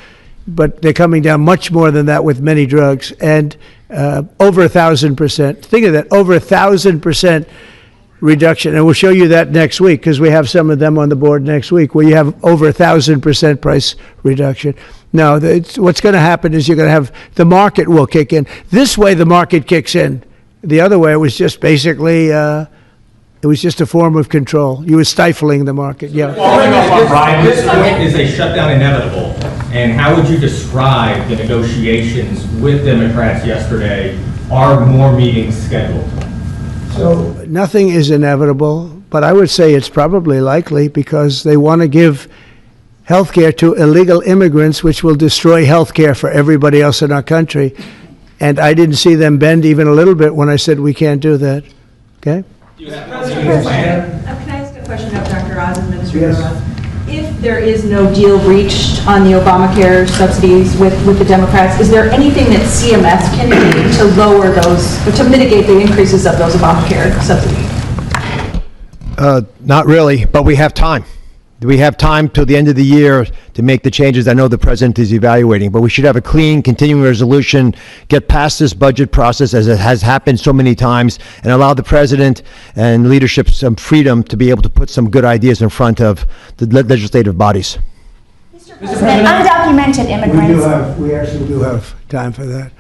but they're coming down much more than that with many drugs, and over 1,000%. Think of that, over 1,000% reduction. And we'll show you that next week because we have some of them on the board next week where you have over 1,000% price reduction. Now, what's going to happen is you're going to have the market will kick in. This way, the market kicks in. The other way, it was just basically it was just a form of control. You were stifling the market. Yeah. At this point, is a shutdown inevitable? And how would you describe the negotiations with Democrats yesterday? Are more meetings scheduled? So nothing is inevitable, but I would say it's probably likely because they want to give health care to illegal immigrants, which will destroy health care for everybody else in our country. And I didn't see them bend even a little bit when I said we can't do that. Okay? Can I ask a question of Dr. Oz, Administrator Oz? If there is no deal reached on the Obamacare subsidies with the Democrats, is there anything that CMS can do to lower those, or to mitigate the increases of those Obamacare subsidies? Not really, but we have time. We have time till the end of the year to make the changes I know the president is evaluating, but we should have a clean, continuing resolution, get past this budget process as it has happened so many times, and allow the president and leadership some freedom to be able to put some good ideas in front of the legislative bodies. Mr. President, undocumented immigrants. We actually do have time for that.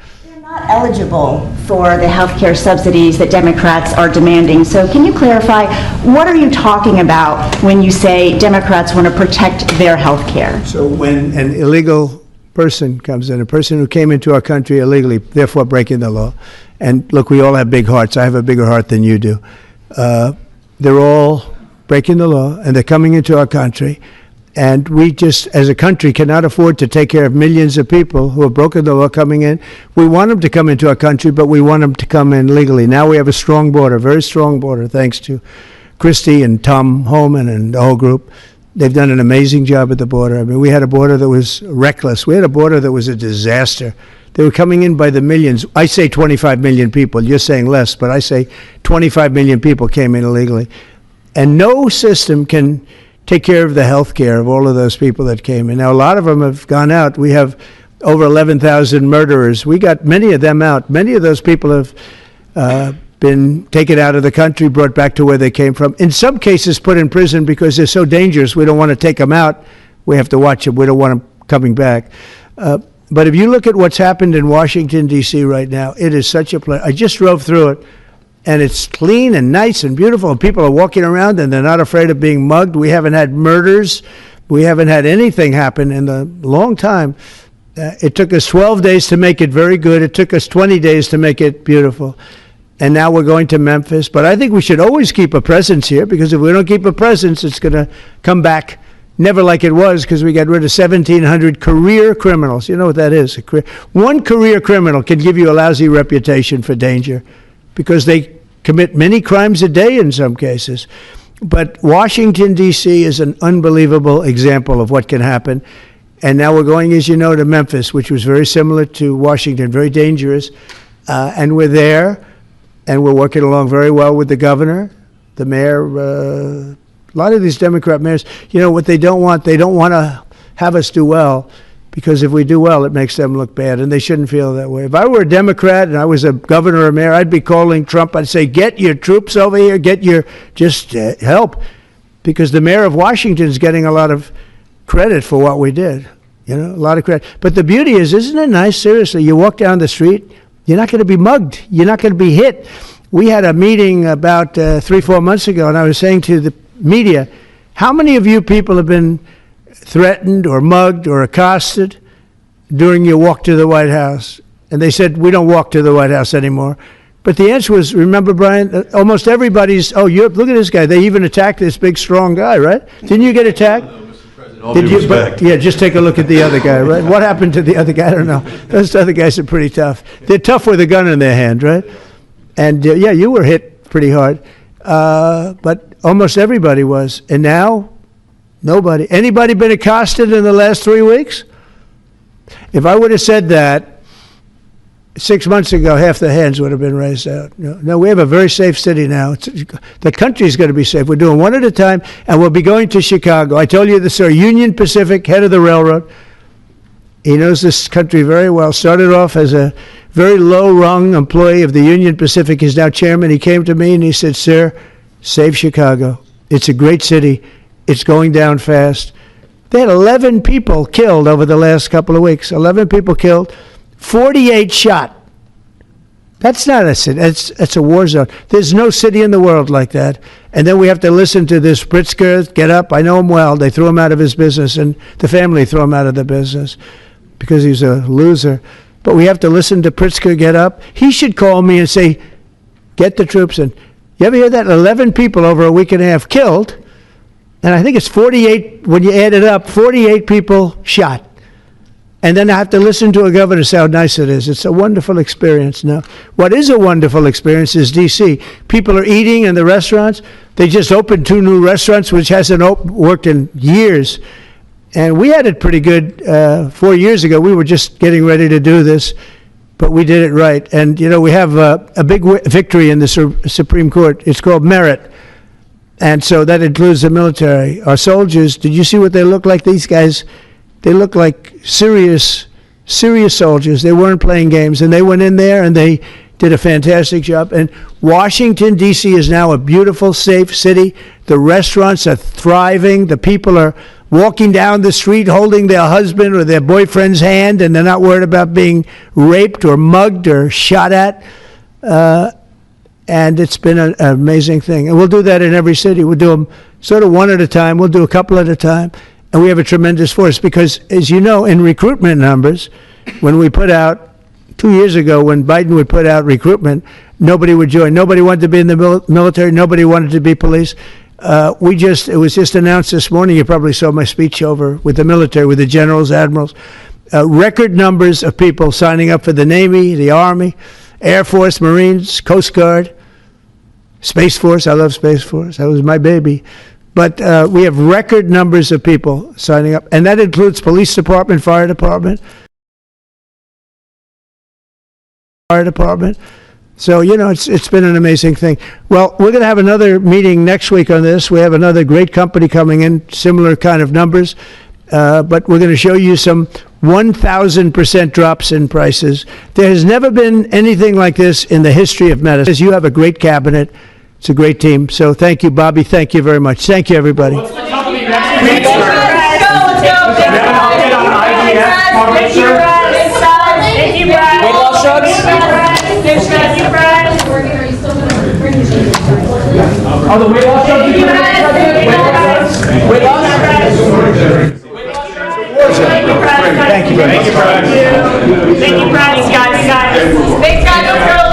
Not eligible for the healthcare subsidies that Democrats are demanding. So can you clarify, what are you talking about when you say Democrats want to protect their healthcare? So when an illegal person comes in, a person who came into our country illegally, therefore breaking the law, and look, we all have big hearts. I have a bigger heart than you do. They're all breaking the law, and they're coming into our country. And we just, as a country, cannot afford to take care of millions of people who have broken the law coming in. We want them to come into our country, but we want them to come in legally. Now we have a strong border, very strong border, thanks to Christie and Tom Homan and the whole group. They've done an amazing job at the border. I mean, we had a border that was reckless. We had a border that was a disaster. They were coming in by the millions. I say 25 million people. You're saying less, but I say 25 million people came in illegally. And no system can take care of the health care of all of those people that came in. Now, a lot of them have gone out. We have over 11,000 murderers. We got many of them out. Many of those people have been taken out of the country, brought back to where they came from. In some cases, put in prison because they're so dangerous. We don't want to take them out. We have to watch them. We don't want them coming back. But if you look at what's happened in Washington, D.C. right now, it is such a place. I just drove through it. And it's clean and nice and beautiful, and people are walking around and they're not afraid of being mugged. We haven't had murders. We haven't had anything happen in a long time. It took us 12 days to make it very good. It took us 20 days to make it beautiful. And now we're going to Memphis. But I think we should always keep a presence here, because if we don't keep a presence, it's going to come back never like it was, because we got rid of 1,700 career criminals. You know what that is? One career criminal can give you a lousy reputation for danger, because they commit many crimes a day in some cases. But Washington, D.C. is an unbelievable example of what can happen. And now we're going, as you know, to Memphis, which was very similar to Washington, very dangerous. And we're there, and we're working along very well with the governor, the mayor. A lot of these Democrat mayors, you know, what they don't want to have us do well, because if we do well, it makes them look bad, and they shouldn't feel that way. If I were a Democrat and I was a governor or mayor, I'd be calling Trump. I'd say, get your troops over here, just help, because the mayor of Washington is getting a lot of credit for what we did, a lot of credit. But the beauty is, isn't it nice, seriously, you walk down the street, you're not going to be mugged, you're not going to be hit. We had a meeting about 3-4 months ago, and I was saying to the media, how many of you people have been threatened or mugged or accosted during your walk to the White House? And they said, we don't walk to the White House anymore. But the answer was, remember, Brian, almost everybody's, look at this guy. They even attacked this big, strong guy, right? Didn't you get attacked? Did you? Yeah, just take a look at the other guy, right? What happened to the other guy? I don't know. Those other guys are pretty tough. They're tough with a gun in their hand, right? And yeah, you were hit pretty hard. But almost everybody was. And now, nobody. Anybody been accosted in the last 3 weeks? If I would have said that 6 months ago, half the hands would have been raised out. No, we have a very safe city now. The country's going to be safe. We're doing one at a time, and we'll be going to Chicago. I told you this, sir. Union Pacific, head of the railroad. He knows this country very well. Started off as a very low-rung employee of the Union Pacific. He's now chairman. He came to me and he said, sir, save Chicago. It's a great city. It's going down fast. They had 11 people killed over the last couple of weeks. 11 people killed, 48 shot. That's not a city. It's a war zone. There's no city in the world like that. And then we have to listen to this Pritzker get up. I know him well. They threw him out of his business, and the family threw him out of the business because he's a loser. But we have to listen to Pritzker get up. He should call me and say, get the troops in. You ever hear that? 11 people over a week and a half killed. And I think it's 48, when you add it up, 48 people shot. And then I have to listen to a governor say how nice it is. It's a wonderful experience. Now, what is a wonderful experience is D.C. People are eating in the restaurants. They just opened 2 new restaurants, which hasn't worked in years. And we had it pretty good 4 years ago. We were just getting ready to do this, but we did it right. And, we have a big victory in the Supreme Court. It's called merit. And so that includes the military. Our soldiers, did you see what they look like? These guys, they look like serious soldiers. They weren't playing games. And they went in there and they did a fantastic job. And Washington, D.C. is now a beautiful, safe city. The restaurants are thriving. The people are walking down the street holding their husband or their boyfriend's hand, and they're not worried about being raped or mugged or shot at. And it's been an amazing thing. And we'll do that in every city. We'll do them sort of one at a time. We'll do a couple at a time. And we have a tremendous force because, as you know, in recruitment numbers, when we put out, 2 years ago, when Biden would put out recruitment, nobody would join. Nobody wanted to be in the military. Nobody wanted to be police. It was just announced this morning. You probably saw my speech over with the military, with the generals, admirals. Record numbers of people signing up for the Navy, the Army, Air Force, Marines, Coast Guard, Space Force. I love Space Force. That was my baby. But we have record numbers of people signing up, and that includes police department, fire department. So, you know, it's been an amazing thing. Well, we're going to have another meeting next week on this. We have another great company coming in, similar kind of numbers. But we're going to show you some 1,000% drops in prices. There has never been anything like this in the history of medicine. You have a great cabinet. It's a great team. So thank you, Bobby. Thank you very much. Thank you, everybody. What's the company next week, sir? Let's go. We have an update on IVF coverage, sir? Thank you, Brad. Weight loss drugs? Thank you, Brad. Are the weight loss drugs? Thank you, Brad. Weight loss? Thank you, Brad. Thank you, Brad. Thanks, guys. Thanks, guys. Let's go.